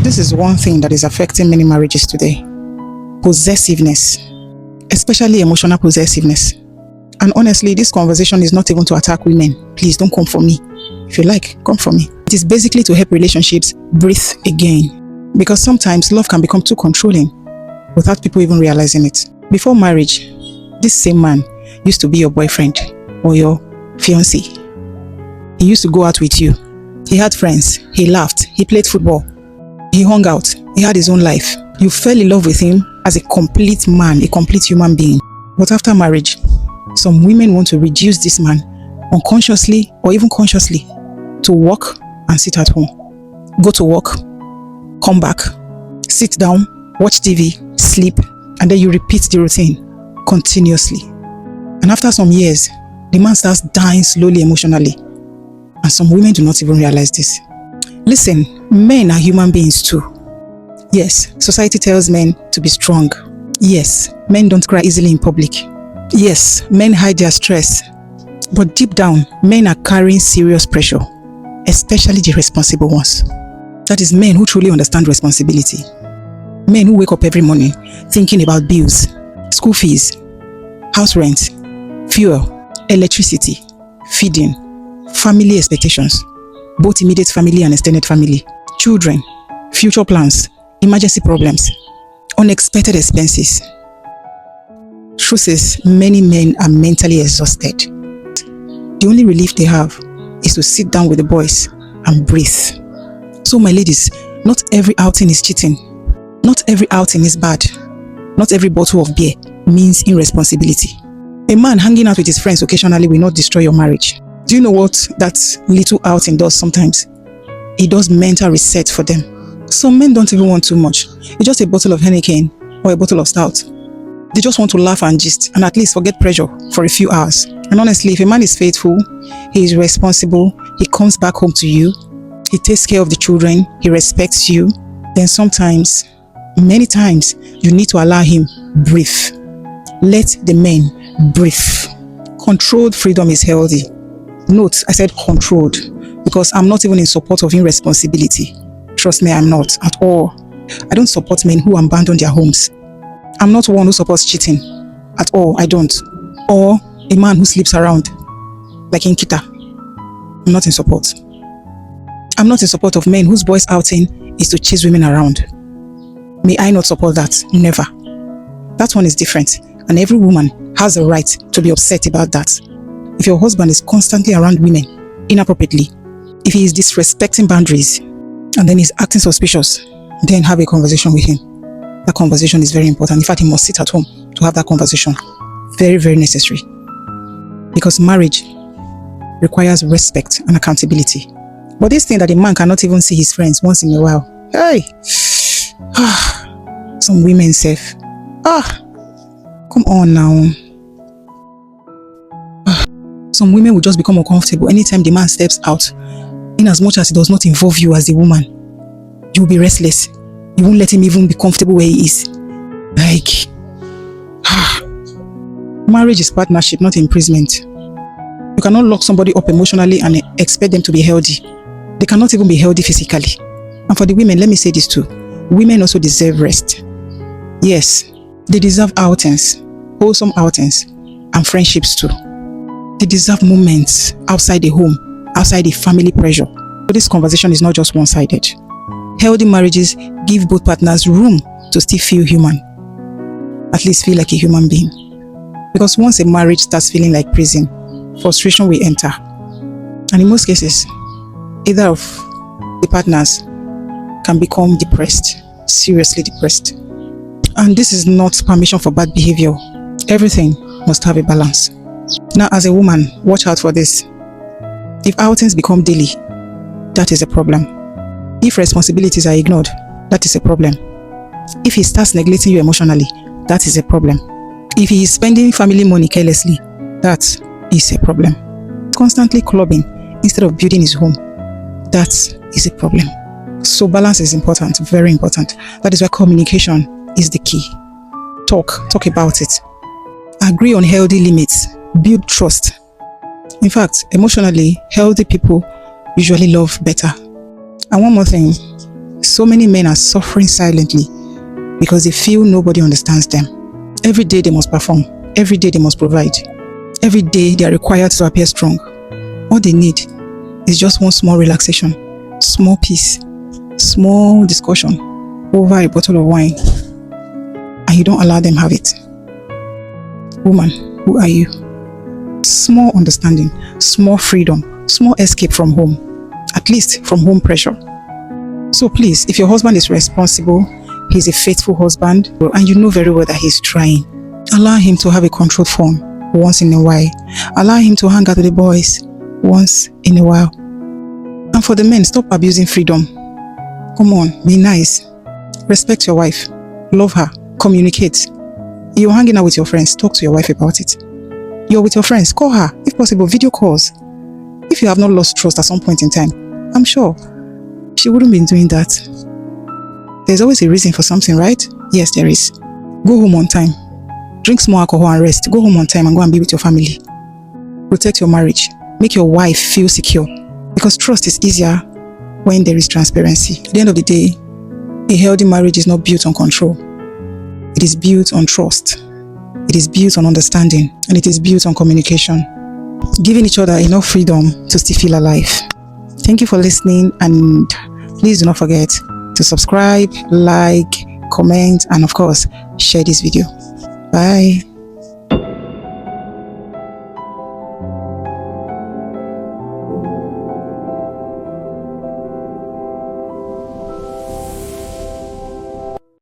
This is one thing that is affecting many marriages today. Possessiveness, especially emotional possessiveness. And honestly, this conversation is not even to attack women. Please don't come for me. If you like, come for me. It is basically to help relationships breathe again. Because sometimes love can become too controlling without people even realizing it. Before marriage, this same man used to be your boyfriend or your fiancé. He used to go out with you. He had friends. He laughed. He played football. He hung out. He had his own life. You fell in love with him as a complete man, a complete human being. But after marriage, some women want to reduce this man unconsciously or even consciously to work and sit at home. Go to work, come back, sit down, watch TV, sleep, and then you repeat the routine continuously. And after some years, the man starts dying slowly emotionally. And some women do not even realize this. Listen, men are human beings too. Yes, society tells men to be strong. Yes, men don't cry easily in public. Yes, men hide their stress. But deep down, men are carrying serious pressure, especially the responsible ones. That is men who truly understand responsibility. Men who wake up every morning thinking about bills, school fees, house rent, fuel, electricity, feeding, family expectations, both immediate family and extended family, children, future plans, emergency problems, unexpected expenses. Truth is, many men are mentally exhausted. The only relief they have is to sit down with the boys and breathe. So my ladies, not every outing is cheating. Not every outing is bad. Not every bottle of beer means irresponsibility. A man hanging out with his friends occasionally will not destroy your marriage. Do you know what that little outing does sometimes? It does mental reset for them. Some men don't even want too much. It's just a bottle of Heineken or a bottle of stout. They just want to laugh and gist and at least forget pressure for a few hours. And honestly, if a man is faithful, he is responsible, he comes back home to you, he takes care of the children, he respects you, then sometimes, many times, you need to allow him breathe. Let the men breathe. Controlled freedom is healthy. Note, I said controlled because I'm not even in support of irresponsibility. Trust me, I'm not at all. I don't support men who abandon their homes. I'm not one who supports cheating. At all, I don't. Or a man who sleeps around, like in Kita. I'm not in support. I'm not in support of men whose boys outing is to chase women around. May I not support that? Never. That one is different, and every woman has a right to be upset about that. If your husband is constantly around women inappropriately, if he is disrespecting boundaries, and then he's acting suspicious, then have a conversation with him. That conversation is very important. In fact, he must sit at home to have that conversation. Very, very necessary. Because marriage requires respect and accountability. But this thing that a man cannot even see his friends once in a while. Hey! Some women say, come on now. Some women will just become uncomfortable anytime the man steps out. In as much as it does not involve you as the woman, you will be restless. You won't let him even be comfortable where he is. Like, marriage is partnership, not imprisonment. You cannot lock somebody up emotionally and expect them to be healthy. They cannot even be healthy physically. And for the women, let me say this too. Women also deserve rest. Yes, they deserve outings, wholesome outings, and friendships too. They deserve moments outside the home, outside the family pressure. So this conversation is not just one-sided. Healthy marriages give both partners room to still feel human. At least feel like a human being. Because once a marriage starts feeling like prison, frustration will enter. And in most cases, either of the partners can become depressed, seriously depressed. And this is not permission for bad behavior. Everything must have a balance. Now, as a woman, watch out for this. If outings become daily, that is a problem. If responsibilities are ignored, that is a problem. If he starts neglecting you emotionally, that is a problem. If he is spending family money carelessly, that is a problem. Constantly clubbing instead of building his home, that is a problem. So balance is important, very important. That is why communication is the key. Talk about it. Agree on healthy limits. Build trust. In fact, emotionally, healthy people usually love better. And one more thing, So many men are suffering silently because they feel nobody understands them. Every day they must perform. Every day they must provide. Every day they are required to appear strong. All they need is just one small relaxation, small peace, small discussion over a bottle of wine, and you don't allow them have it. Woman, who are you? Small understanding, small freedom, small escape from home, at least from home pressure. So please, if your husband is responsible, he's a faithful husband, and you know very well that he's trying, allow him to have a controlled phone once in a while. Allow him to hang out with the boys once in a while. And for the men, stop abusing freedom. Come on, be nice. Respect your wife. Love her. Communicate. You're hanging out with your friends, talk to your wife about it. You're with your friends, call her. If possible, video calls. If you have not lost trust at some point in time, I'm sure she wouldn't be doing that. There's always a reason for something, right? Yes, there is. Go home on time. Drink small alcohol and rest. Go home on time and go and be with your family. Protect your marriage. Make your wife feel secure. Because trust is easier when there is transparency. At the end of the day, a healthy marriage is not built on control. It is built on trust. It is built on understanding. And it is built on communication. Giving each other enough freedom to still feel alive. Thank you for listening, and please do not forget to subscribe, like, comment, and of course, share this video. Bye.